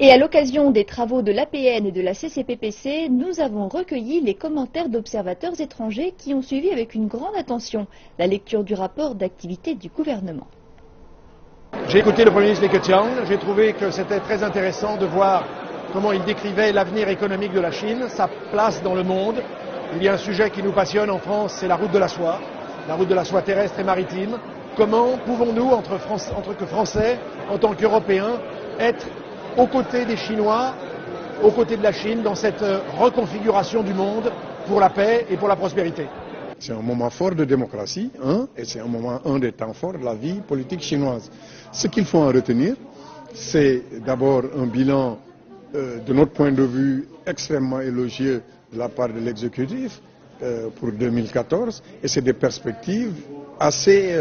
Et à l'occasion des travaux de l'APN et de la CCPPC, nous avons recueilli les commentaires d'observateurs étrangers qui ont suivi avec une grande attention la lecture du rapport d'activité du gouvernement. J'ai écouté le Premier ministre Li Keqiang, j'ai trouvé que c'était très intéressant de voir comment il décrivait l'avenir économique de la Chine, sa place dans le monde. Il y a un sujet qui nous passionne en France, c'est la route de la soie terrestre et maritime. Comment pouvons-nous, en tant que Français, en tant qu'Européens, être aux côtés des Chinois, aux côtés de la Chine, dans cette reconfiguration du monde pour la paix et pour la prospérité? C'est un moment fort de démocratie, et c'est un des temps forts de la vie politique chinoise. Ce qu'il faut en retenir, c'est d'abord un bilan, de notre point de vue, extrêmement élogieux de la part de l'exécutif pour 2014, et c'est des perspectives assez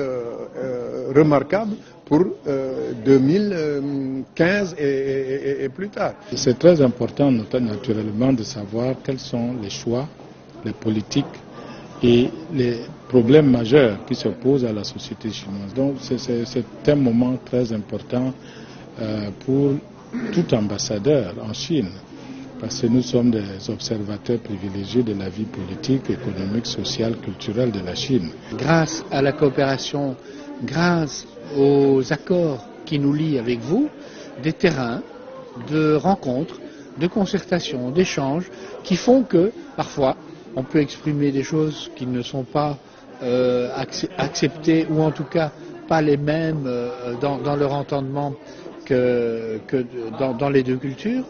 remarquables pour 2015 et plus tard. C'est très important, naturellement, de savoir quels sont les choix, les politiques et les problèmes majeurs qui se posent à la société chinoise. Donc c'est un moment très important pour tout ambassadeur en Chine, parce que nous sommes des observateurs privilégiés de la vie politique, économique, sociale, culturelle de la Chine. Grâce à la coopération, grâce aux accords qui nous lient avec vous, des terrains de rencontres, de concertation, d'échanges, qui font que, parfois, on peut exprimer des choses qui ne sont pas acceptées, ou en tout cas pas les mêmes dans leur entendement que dans les deux cultures,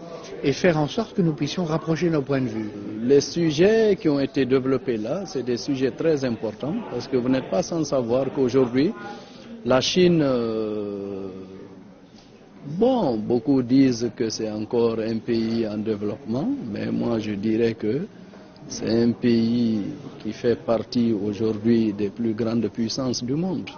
et faire en sorte que nous puissions rapprocher nos points de vue. Les sujets qui ont été développés là, c'est des sujets très importants, parce que vous n'êtes pas sans savoir qu'aujourd'hui, la Chine, beaucoup disent que c'est encore un pays en développement, mais moi je dirais que c'est un pays qui fait partie aujourd'hui des plus grandes puissances du monde.